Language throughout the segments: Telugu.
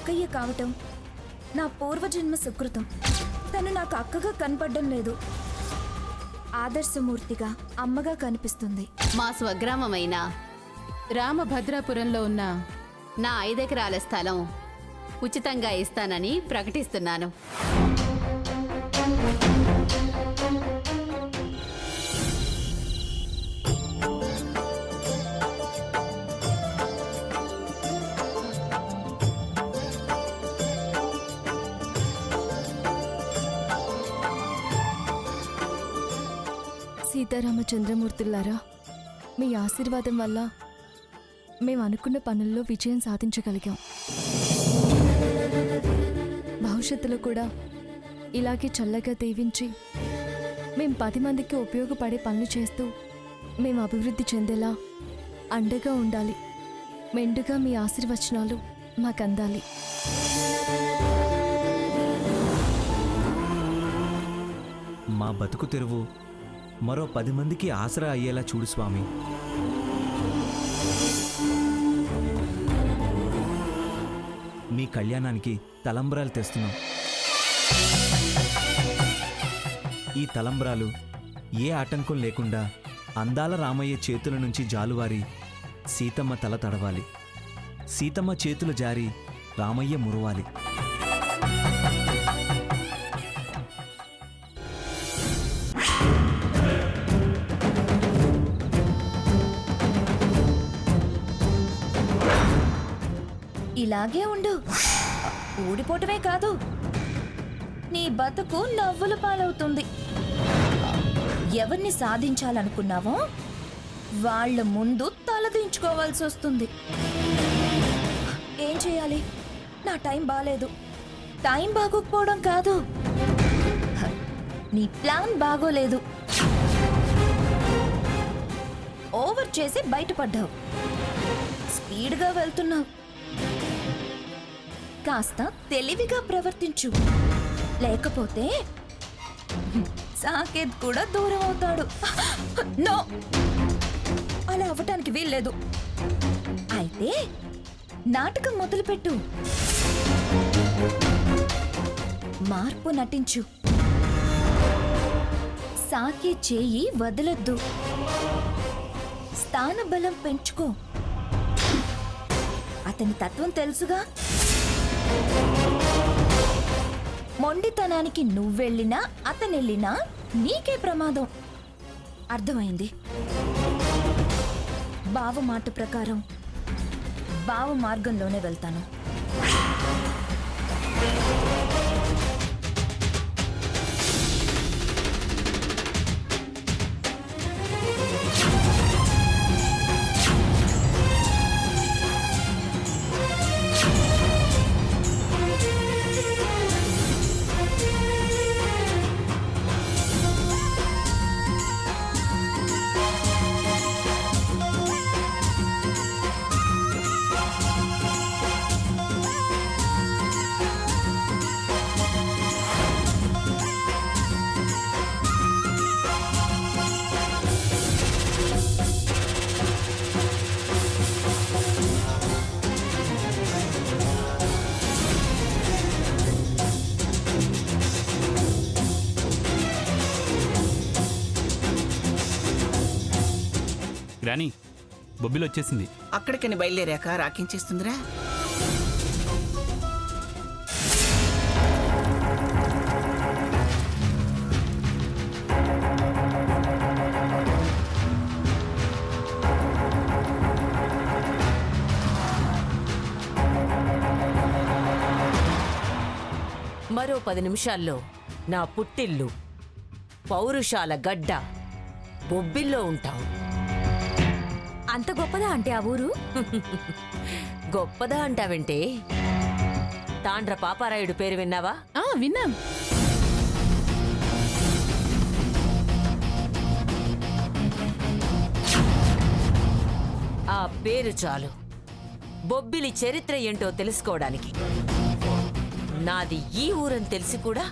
అక్కయ్య కావటం నా పూర్వజన్మ సుకృతం. తను నాకు అక్కగా కనపడడం లేదు, ఆదర్శమూర్తిగా అమ్మగా కనిపిస్తుంది. మా స్వగ్రామమైన రామభద్రాపురంలో ఉన్న నా 5 ఎకరాల స్థలం ఉచితంగా ఇస్తానని ప్రకటిస్తున్నాను. సీతారామచంద్రమూర్తులారా, మీ ఆశీర్వాదం వల్ల మేము అనుకున్న పనుల్లో విజయం సాధించగలిగాం. భవిష్యత్తులో కూడా ఇలాగే చల్లగా దీవించి మేం 10 మందికి ఉపయోగపడే పనులు చేస్తూ మేము అభివృద్ధి చెందేలా అండగా ఉండాలి. మెండుగా మీ ఆశీర్వచనాలు మాకు అందాలి. మా బతుకు తెరువు మరో 10 మందికి ఆసరా అయ్యేలా చూడు స్వామి. మీ కళ్యాణానికి తలంబ్రాలు తెస్తున్నాం. ఈ తలంబ్రాలు ఏ ఆటంకం లేకుండా అందాల రామయ్య చేతుల నుంచి జాలువారి సీతమ్మ తల తడవాలి. సీతమ్మ చేతులు జారి రామయ్య మురవాలి. ఇలాగే ఉండు, ఊడిపోవటమే కాదు నీ బతుకు నవ్వుల పాలవుతుంది. ఎవరిని సాధించాలనుకున్నావో వాళ్ళ ముందు తలదించుకోవాల్సి వస్తుంది. ఏం చేయాలి? నా టైం బాలేదు. టైం బాగోకపోవడం కాదు, నీ ప్లాన్ బాగోలేదు. ఓవర్ చేసి బయటపడ్డావు, స్పీడ్గా వెళ్తున్నావు. కాస్త తెలివిగా ప్రవర్తించు, లేకపోతే సాకేత్ కూడా దూరం అవుతాడు. నో, అలా అవ్వటానికి వీల్లేదు. అయితే నాటకం మొదలుపెట్టు, మార్పు నటించు. సాకే చేయి వదలొద్దు, స్థానబలం పెంచుకో. అతని తత్వం తెలుసుగా. మొండితనానికి నువ్వెళ్ళినా అతనెళ్ళినా నీకే ప్రమాదం. అర్థమైంది? బావ మాట ప్రకారం బావ మార్గంలోనే వెళ్తాను. రాణి, బొబ్బిలు వచ్చేసింది. అక్కడికని బయలుదేరాక రాకించేస్తుందిరా. మరో 10 నిమిషాల్లో నా పుట్టిల్లు పౌరుషాల గడ్డ బొబ్బిల్లో ఉంటావు. అంత గొప్పదా అంటే ఆ ఊరు? గొప్పదా అంటావంటే తాండ్ర పాపారాయుడు పేరు విన్నావా? విన్నాం. ఆ పేరు చాలు బొబ్బిలి చరిత్ర ఏంటో తెలుసుకోవడానికి. నాది ఈ ఊరని తెలిసి కూడా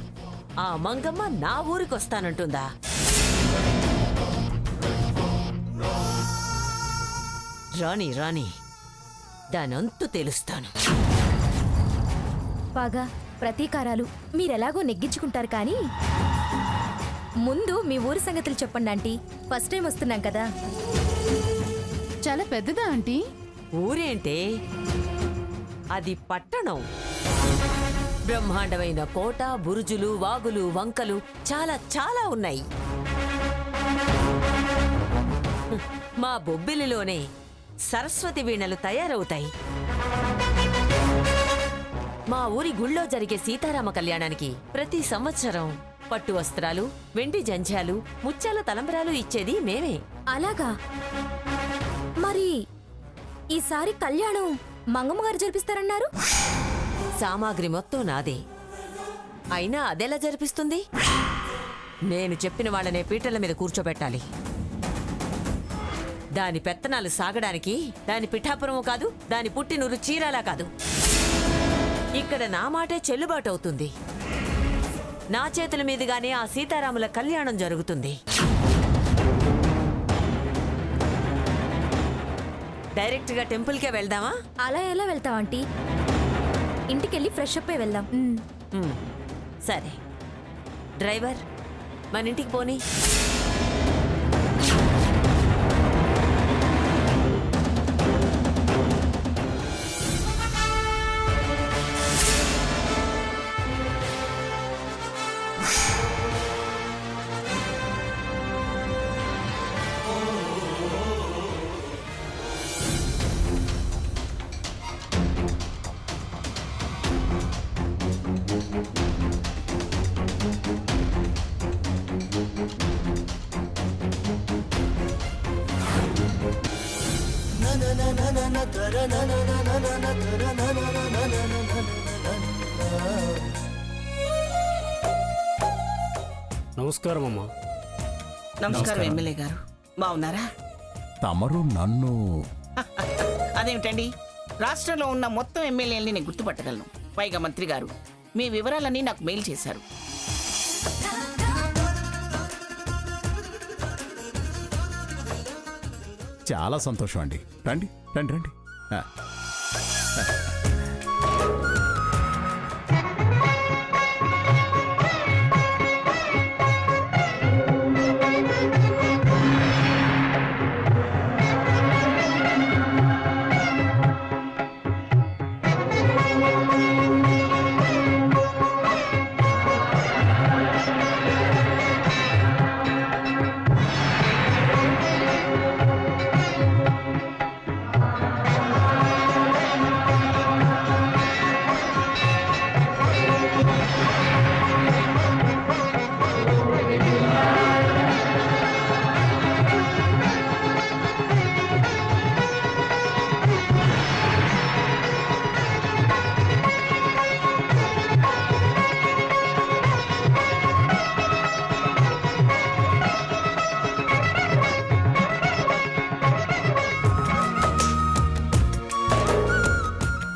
ఆ మంగమ్మ నా ఊరికొస్తానంటుందా? రాణి రాణి, దానంతు తెలుస్తాను. పగ ప్రతీకారాలు మీరెలాగో నెగ్గించుకుంటారు కానీ ముందు మీ ఊరి సంగతులు చెప్పండి ఆంటీ. ఫస్ట్ టైం వస్తున్నాం కదా. చాలా పెద్దదా ఆంటీ? ఊరేంటే అది పట్టణం. బ్రహ్మాండమైన కోట, బురుజులు, వాగులు, వంకలు చాలా చాలా ఉన్నాయి. మా బొబ్బిలిలోనే సరస్వతి వీణలు తయారవుతాయి. మా ఊరి గుళ్ళో జరిగే సీతారామ కళ్యాణానికి ప్రతి సంవత్సరం పట్టు వస్త్రాలు, వెండి జంధ్యాలు, ముత్యాల తలంబరాలు ఇచ్చేది మేమే. అలాగా? మరి ఈసారి కళ్యాణం మంగమ్మ గారు జరిపిస్తారన్నారు? సామాగ్రి మొత్తం నాదే. అయినా అదెలా జరిపిస్తుంది? నేను చెప్పిన వాళ్ళనే పీటల మీద కూర్చోబెట్టాలి. దాని పెత్తనాలు సాగడానికి దాని పిఠాపురము కాదు, దాని పుట్టినూరు చీరాలా కాదు. ఇక్కడ నా మాటే చెల్లుబాటు అవుతుంది. నా చేతుల మీదుగానే ఆ సీతారాముల కళ్యాణం జరుగుతుంది. డైరెక్ట్గా టెంపుల్కే వెళ్దామా? అలా ఎలా వెళ్తాం ఆంటీ? ఇంటికెళ్ళి ఫ్రెష్ అప్ అయి వెళ్దాం. సరే డ్రైవర్, మన ఇంటికి పోనీ. నమస్కారం అమ్మా. నమస్కారం ఎమ్మెల్యే గారు, బాగున్నారా? తమరు నన్ను అదేమిటండి, రాష్ట్రంలో ఉన్న మొత్తం ఎమ్మెల్యేలని నేను గుర్తుపట్టగలను. పైగా మంత్రి గారు మీ వివరాలన్నీ నాకు మెయిల్ చేశారు. చాలా సంతోషం అండి. రండి రండి రండి.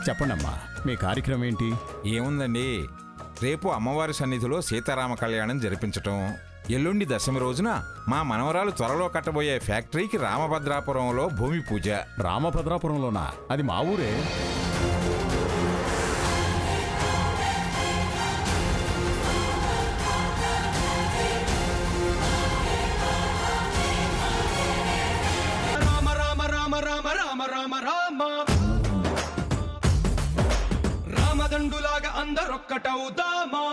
చెప్పండమ్మా, మీ కార్యక్రమం ఏంటి? ఏముందండి, రేపు అమ్మవారి సన్నిధిలో సీతారామ కళ్యాణం జరిపించటం, ఎల్లుండి దశమి రోజున మా మనవరాలు త్వరలో కట్టబోయే ఫ్యాక్టరీకి రామభద్రాపురంలో భూమి పూజ. రామభద్రాపురంలోనా? అది మా ఊరే. రామదండులాగా అందరొక్కటవుదామా.